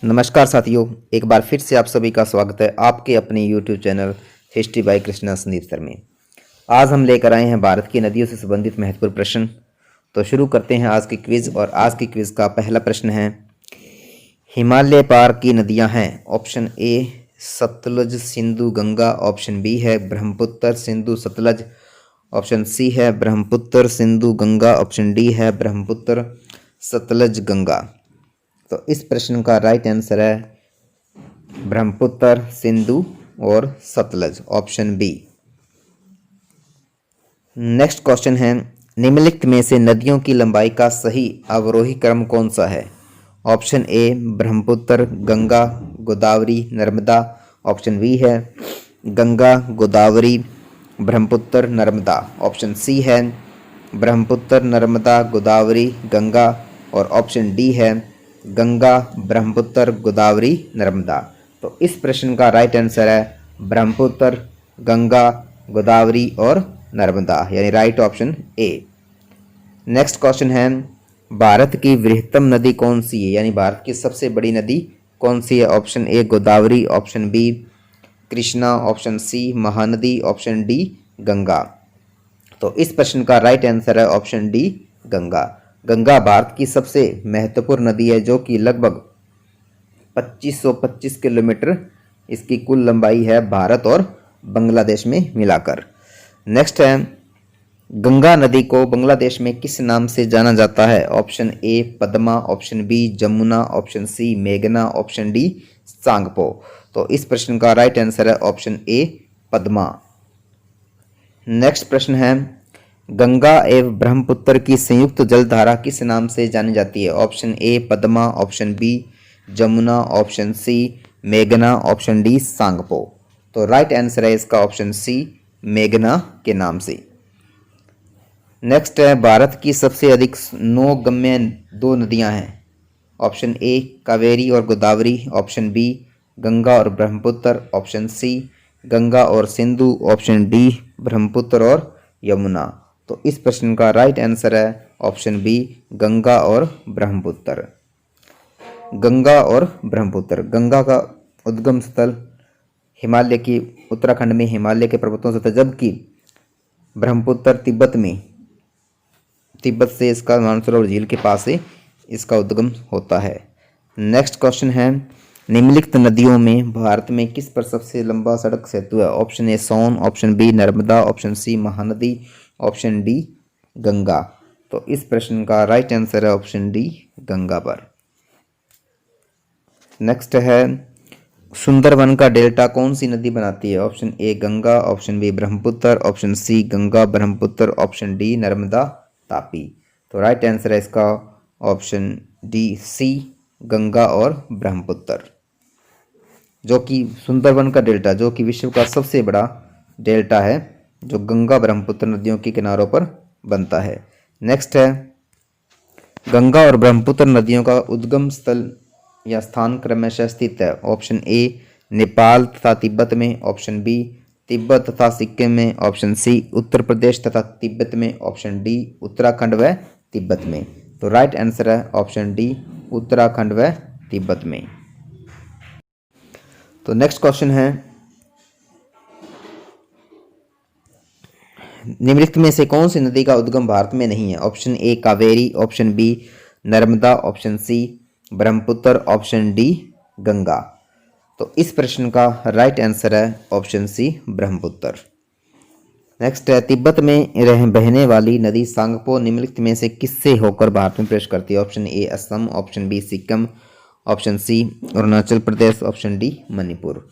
नमस्कार साथियों, एक बार फिर से आप सभी का स्वागत है आपके अपने YouTube channel history by Krishna Sandeep sir में। आज हम लेकर आए हैं भारत की नदियों से संबंधित महत्वपूर्ण प्रश्न। तो शुरू करते हैं आज की क्विज। और आज की क्विज का पहला प्रश्न है, हिमालय पार की नदियां हैं। Option A Sutlej Sindhu Ganga, option B है ब्रह्मपुत्र सिंधु सतलज, ऑप्शन सी है ब्रह्मपुत्र सिंधु गंगा, ऑप्शन डी है ब्रह्मपुत्र सतलज गंगा। तो इस प्रश्न का राइट आंसर है ब्रह्मपुत्र सिंधु और Sutlej, option B. Next question है, निम्नलिखित में से नदियों की लंबाई का सही अवरोही क्रम कौन सा है। Option A Brahmaputra Ganga Godavari Narmada, option B है गंगा गोदावरी ब्रह्मपुत्र नर्मदा, ऑप्शन सी है ब्रह्मपुत्र नर्मदा गोदावरी गंगा, और ऑप्शन डी है गंगा ब्रह्मपुत्र गोदावरी नर्मदा। तो इस प्रश्न का राइट आंसर है ब्रह्मपुत्र गंगा गोदावरी और नर्मदा, यानी right option A. Next question है, भारत की बृहत्तम नदी कौन सी है, यानी भारत की सबसे बड़ी नदी कौन सी है। Option A Godavari, option B Krishna, option C Mahanadi, option D Ganga. तो इस प्रश्न का राइट आंसर है ऑप्शन डी गंगा। गंगा भारत की सबसे महत्वपूर्ण नदी है, जो कि लगभग 2525 किलोमीटर इसकी कुल लंबाई है भारत और बांग्लादेश में मिलाकर। नेक्स्ट है, गंगा नदी को बांग्लादेश में किस नाम से जाना जाता है। Option A Padma, option B Jamuna, option C मेघना, ऑप्शन डी सांगपो। तो इस प्रश्न का राइट आंसर है ऑप्शन ए पद्मा। नेक्स्ट प्रश्न है, गंगा एवं ब्रह्मपुत्र की संयुक्त जलधारा किस नाम से जानी जाती है। Option A Padma, option B Jamuna, option C मेघना, ऑप्शन डी सांगपो। तो राइट आंसर है इसका ऑप्शन सी मेघना के नाम से। नेक्स्ट है, भारत की सबसे अधिक नौगम्य दो नदियां हैं। ऑप्शन ए कावेरी और गोदावरी, ऑप्शन बी गंगा और ब्रह्मपुत्र, ऑप्शन सी गंगा और सिंधु, ऑप्शन डी ब्रह्मपुत्र और यमुना। तो इस प्रश्न का राइट आंसर है ऑप्शन बी गंगा और ब्रह्मपुत्र। गंगा और ब्रह्मपुत्र। गंगा का उद्गम स्थल हिमालय की उत्तराखंड में हिमालय के पर्वतों से था, जबकि ब्रह्मपुत्र तिब्बत से इसका मानसरोवर झील के पास से इसका उद्गम होता है। नेक्स्ट क्वेश्चन है, निम्नलिखित नदियों में भारत में किस पर सबसे लंबा सड़क सेतु है। Option A Son, option B Narmada, option C Mahanadi, option D Ganga. तो इस प्रश्न का राइट आंसर है ऑप्शन डी गंगा पर। नेक्स्ट है, सुंदरवन का डेल्टा कौन सी नदी बनाती है। Option A Ganga, option B Brahmaputra, option C Ganga Brahmaputra, option D Narmada Tapi. तो राइट आंसर है इसका ऑप्शन डी सी गंगा और ब्रह्मपुत्र। जो कि सुंदरवन का डेल्टा, जो कि विश्व का सबसे बड़ा डेल्टा है, जो गंगा ब्रह्मपुत्र नदियों के किनारों पर बनता है। नेक्स्ट है, गंगा और ब्रह्मपुत्र नदियों का उद्गम स्थल या स्थान क्रमशः स्थित है। ऑप्शन ए नेपाल तथा तिब्बत में, ऑप्शन बी तिब्बत तथा सिक्किम में, ऑप्शन सी उत्तर प्रदेश तथा तिब्बत में, ऑप्शन डी उत्तराखंड व तिब्बत में। तो राइट आंसर है ऑप्शन डी उत्तराखंड व तिब्बत में। तो नेक्स्ट क्वेश्चन है, निम्नलिखित में से कौन सी नदी का उद्गम भारत में नहीं है। Option A Kaveri, option B Narmada, option C Brahmaputra, option D Ganga. तो इस प्रश्न का राइट आंसर है ऑप्शन सी ब्रह्मपुत्र। नेक्स्ट है, तिब्बत में बहने वाली नदी सांगपो निम्नलिखित में से किससे होकर भारत में प्रवेश करती है। Option A Assam, option B Sikkim, option C Arunachal Pradesh, option D Manipur.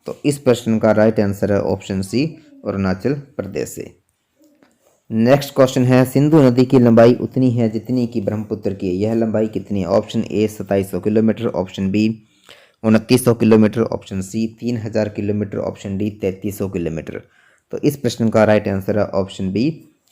तो इस प्रश्न का राइट आंसर है ऑप्शन सी अरुणाचल प्रदेश से। नेक्स्ट क्वेश्चन है, सिंधु नदी की लंबाई उतनी है जितनी कि ब्रह्मपुत्र की है। यह लंबाई कितनी है। Option A 2700 kilometre, option B 2900 kilometre, option C 3000 kilometre, option D 3300 kilometre. तो इस प्रश्न का राइट आंसर है ऑप्शन बी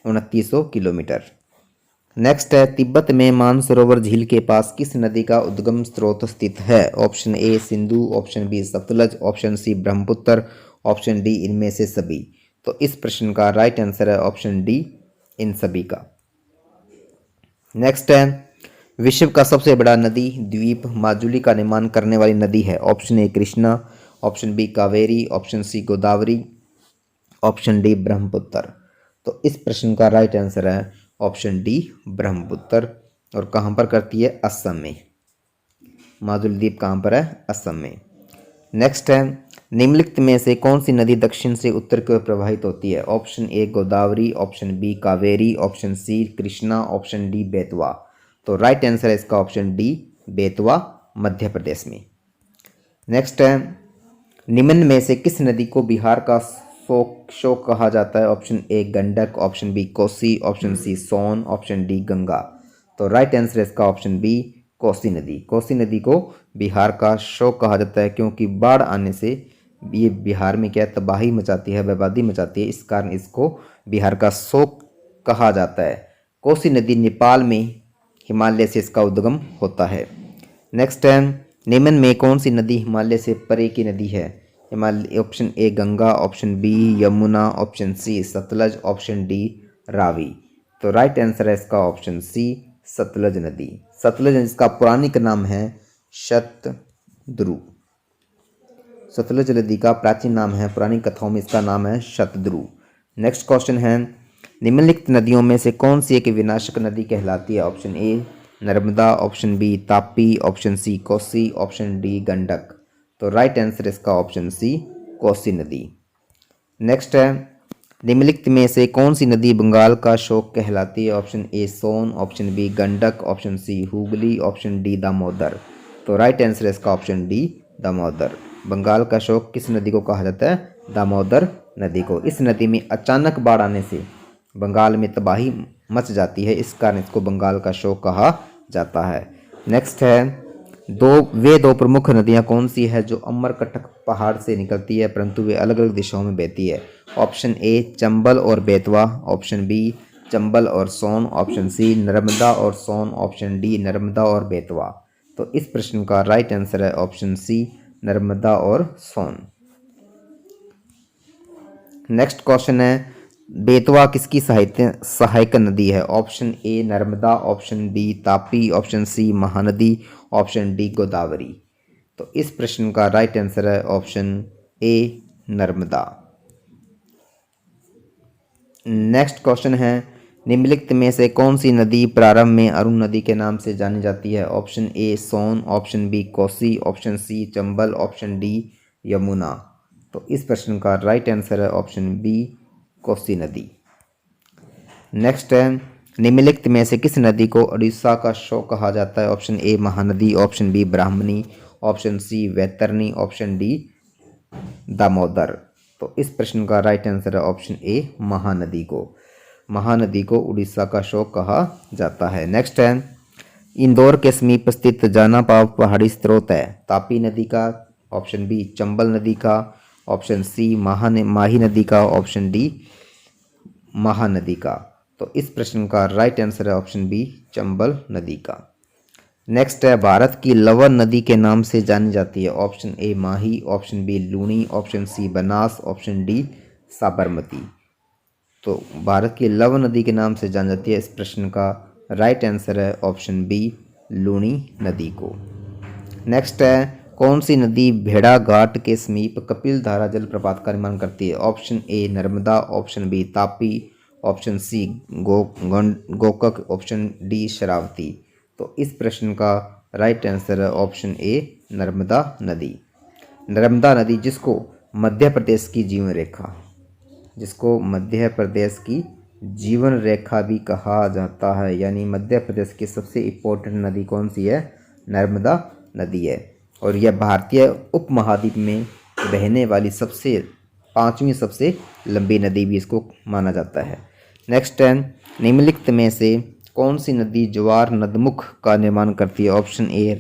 2900 किलोमीटर। नेक्स्ट है, तिब्बत में मानसरोवर झील के पास किस नदी का उद्गम स्रोत स्थित है। Option A Sindhu, option B Sutlej, option C Brahmaputra, option D इनमें से सभी। तो इस प्रश्न का राइट आंसर है ऑप्शन डी इन सभी का। नेक्स्ट है, विश्व का सबसे बड़ा नदी द्वीप माजुली का निर्माण करने वाली नदी है। Option A Krishna, option B Kaveri, option C Godavari, option D Brahmaputra. तो इस प्रश्न का राइट आंसर है ऑप्शन डी ब्रह्मपुत्र। और कहाँ पर करती है? असम में। माजुली द्वीप कहाँ पर है? असम में। नेक्स्ट है, निम्नलिखित में से कौन सी नदी दक्षिण से उत्तर की ओर प्रवाहित होती है? Option A Godavari, option B Kaveri, option C Krishna, option D Betwa. तो राइट आंसर है इसका ऑप्शन डी बेतवा, मध्य प्रदेश में। नेक्स्ट है, निम्न में से किस नदी को बिहार का शोक कहा जाता है? Option A Gandak, option B Kosi, option C Son, option D Ganga. तो राइट आंसर है इसका ऑप्शन बी कोसी नदी। कोसी नदी को बिहार का शोक कहा जाता है क्योंकि बाढ़ आने से ये बिहार में क्या तबाही मचाती है, बर्बादी मचाती है, इस कारण इसको बिहार का शोक कहा जाता है। कोसी नदी नेपाल में हिमालय से इसका उद्गम होता है। नेक्स्ट है, निम्न में कौन सी नदी हिमालय से परे की नदी है? Himalaya, option A Ganga, option B Yamuna, option C Sutlej, option D Ravi. तो राइट आंसर है इसका ऑप्शन सी सतलज नदी। सतलज इसका पौराणिक नाम है शतद्रु। सतलज नदी का प्राचीन नाम है, पौराणिक कथाओं में इसका नाम है शतद्रु। नेक्स्ट क्वेश्चन है, निम्नलिखित नदियों में से कौन सी एक विनाशक नदी कहलाती है? Option A Narmada, option B Tapi, option C Kosi, option D Gandak. तो राइट आंसर इसका ऑप्शन सी कोसी नदी। नेक्स्ट है, निम्नलिखित में से कौन सी नदी बंगाल का शोक कहलाती है? Option A Son, option B Gandak, option C Hooghly, option D Damodar. तो राइट आंसर इसका ऑप्शन डी दामोदर। बंगाल का शोक किस नदी को कहा जाता है? दामोदर नदी को। इस नदी में अचानक बाढ़ आने से बंगाल में तबाही मच जाती है, इस कारण इसको बंगाल का शोक कहा जाता है। नेक्स्ट है, वे दो प्रमुख नदियां कौन सी है जो अमरकंटक पहाड़ से निकलती है परंतु वे अलग अलग दिशाओं में बहती है? ऑप्शन ए चंबल और बेतवा, ऑप्शन बी चंबल और सोन, ऑप्शन सी नर्मदा और सोन, ऑप्शन डी नर्मदा और बेतवा। तो इस प्रश्न का राइट आंसर है ऑप्शन सी नर्मदा और सोन। नेक्स्ट क्वेश्चन है, बेतवा किसकी सहायक नदी है? Option A Narmada, option B Tapi, option C Mahanadi, option D Godavari. तो इस प्रश्न का राइट आंसर है option A Narmada. Next question है, निम्नलिखित में से कौन सी नदी प्रारंभ में अरुण नदी के नाम से जानी जाती है? Option A Son, option B Kosi, option C Chambal, option D Yamuna. तो इस प्रश्न का राइट आंसर है ऑप्शन बी कोसी नदी। नेक्स्ट है, निम्नलिखित में से किस नदी को उड़ीसा का शोक कहा जाता है? Option A Mahanadi, option B Brahmani, option C Vaitarni, option D Damodar. तो इस प्रश्न का राइट आंसर है ऑप्शन ए महानदी को उड़ीसा का शोक कहा जाता है। नेक्स्ट है, इंदौर के समीप स्थित जानापाव पहाड़ी स्रोत है तापी नदी का, ऑप्शन बी चंबल नदी का, ऑप्शन सी माही नदी का, ऑप्शन डी महानदी का। तो इस प्रश्न का राइट आंसर है ऑप्शन बी चंबल नदी का। नेक्स्ट है, भारत की लवन नदी के नाम से जानी जाती है? Option A Mahi, option B Luni, option C Banas, option D Sabarmati. तो भारत की लवन नदी के नाम से जानी जाती है, इस प्रश्न का राइट आंसर है ऑप्शन बी लूणी नदी को। नेक्स्ट है, कौन सी नदी भेड़ा घाट के समीप कपिल धारा जलप्रपात का निर्माण करती है? Option A Narmada, option B Tapi, option C Gokak, option D Sharavati. तो इस प्रश्न का राइट आंसर है ऑप्शन ए नर्मदा नदी। नर्मदा नदी जिसको मध्य प्रदेश की जीवन रेखा भी कहा जाता है, यानी मध्य प्रदेश की सबसे इम्पोर्टेंट नदी कौन सी है? नर्मदा नदी है। और यह भारतीय उपमहाद्वीप में बहने वाली पांचवी सबसे लंबी नदी भी इसको माना जाता है। नेक्स्ट है, निम्नलिखित में से कौन सी नदी ज्वार नदमुख का निर्माण करती है? Option A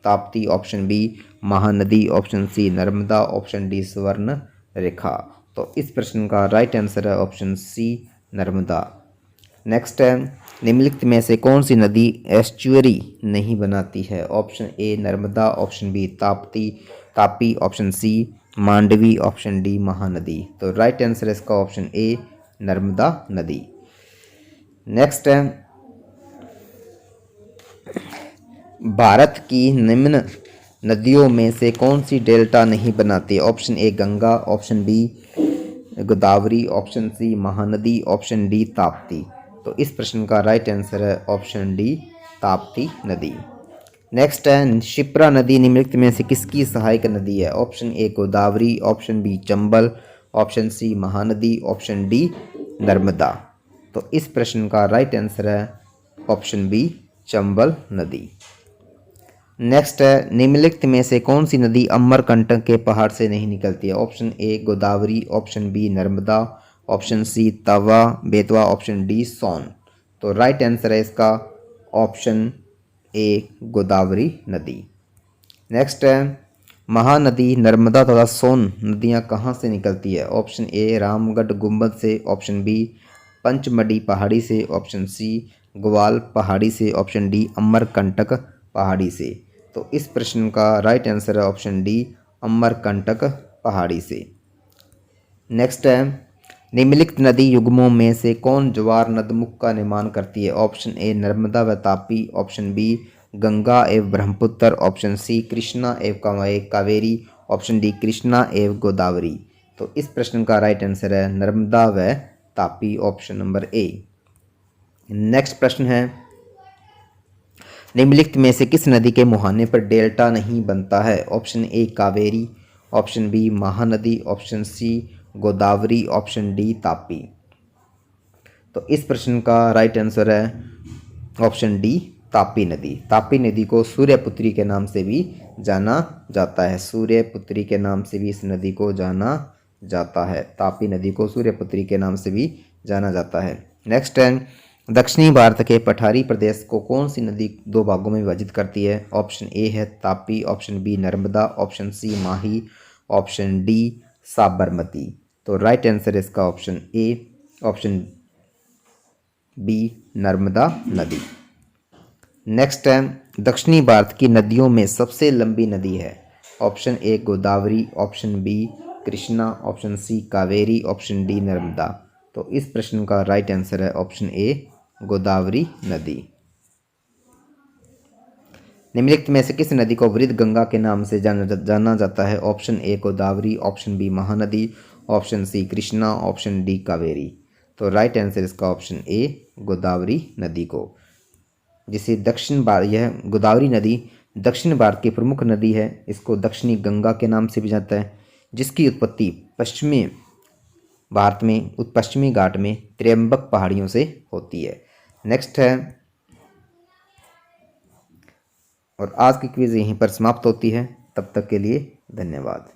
Tapti, option B Mahanadi, option C Narmada, option D Swarnarekha. तो इस प्रश्न का राइट आंसर है ऑप्शन सी नर्मदा। नेक्स्ट है, निम्नलिखित में से कौन सी नदी एस्चुअरी नहीं बनाती है? Option A Narmada, option B Tapi, option C Mandovi, option D Mahanadi. तो राइट आंसर है इसका ऑप्शन ए नर्मदा नदी। नेक्स्ट है, भारत की निम्न नदियों में से कौन सी डेल्टा नहीं बनाती? Option A Ganga, option B Godavari, option C Mahanadi, option D Tapti. तो इस प्रश्न का राइट आंसर है ऑप्शन डी ताप्ती नदी। नेक्स्ट है शिप्रा नदी निम्नलिखित में से किसकी सहायक नदी है? Option A Godavari, option B Chambal, option C Mahanadi, option D Narmada. तो इस प्रश्न का राइट आंसर है ऑप्शन बी चंबल नदी। नेक्स्ट है निम्नलिखित में से कौन सी नदी अमरकंटक के पहाड़ से नहीं निकलती है? Option A Godavari, option B Narmada, option C Tawa Betwa, option D Son. तो राइट आंसर है इसका ऑप्शन ए गोदावरी नदी। नेक्स्ट है महानदी नर्मदा तथा सोन नदियां कहाँ से निकलती है? ऑप्शन ए रामगढ़ गुंबद से, ऑप्शन बी पंचमढ़ी पहाड़ी से, ऑप्शन सी ग्वाल पहाड़ी से, ऑप्शन डी अमरकंटक पहाड़ी से। तो इस प्रश्न का राइट आंसर है ऑप्शन डी अमरकंटक पहाड़ी से। नेक्स्ट है निम्नलिखित नदी युग्मों में से कौन ज्वार नदमुख का निर्माण करती है? ऑप्शन ए नर्मदा व तापी, ऑप्शन बी गंगा एवं ब्रह्मपुत्र, ऑप्शन सी कृष्णा एवं कावेरी, ऑप्शन डी कृष्णा एवं गोदावरी। तो इस प्रश्न का राइट आंसर है नर्मदा व Tapi, option number A. Next प्रश्न है निम्नलिखित में से किस नदी के मुहाने पर डेल्टा नहीं बनता है? Option A Kaveri, option B Mahanadi, option C Godavari, option D Tapi. तो इस प्रश्न का राइट आंसर है ऑप्शन डी तापी नदी। तापी नदी को सूर्यपुत्री के नाम से भी जाना जाता है। सूर्यपुत्री के नाम से भी इस नदी को जाना जाता है। तापी नदी को सूर्यपुत्री के नाम से भी जाना जाता है। नेक्स्ट है दक्षिणी भारत के पठारी प्रदेश को कौन सी नदी दो भागों में विभाजित करती है? ऑप्शन ए है Tapi, option B Narmada, option C Mahi, option D Sabarmati. तो राइट आंसर इसका option A, option B Narmada नदी। नेक्स्ट है दक्षिणी भारत की नदियों में सबसे लंबी नदी है? Option A Godavari, option B Krishna, option C Kaveri, option D Narmada. तो इस प्रश्न का राइट आंसर है ऑप्शन ए गोदावरी नदी। निम्नलिखित में से किस नदी को वृद्ध गंगा के नाम से जाना जाता है? Option A Godavari, option B Mahanadi, option C Krishna, option D Kaveri. तो राइट आंसर इसका ऑप्शन ए गोदावरी नदी को, जिसे दक्षिण भारत, यह गोदावरी नदी दक्षिण भारत की प्रमुख नदी है। इसको दक्षिणी गंगा के नाम से भी जाता है, जिसकी उत्पत्ति पश्चिमी भारत में पश्चिमी घाट में त्र्यंबक पहाड़ियों से होती है। नेक्स्ट है, और आज की क्विज यहीं पर समाप्त होती है। तब तक के लिए धन्यवाद।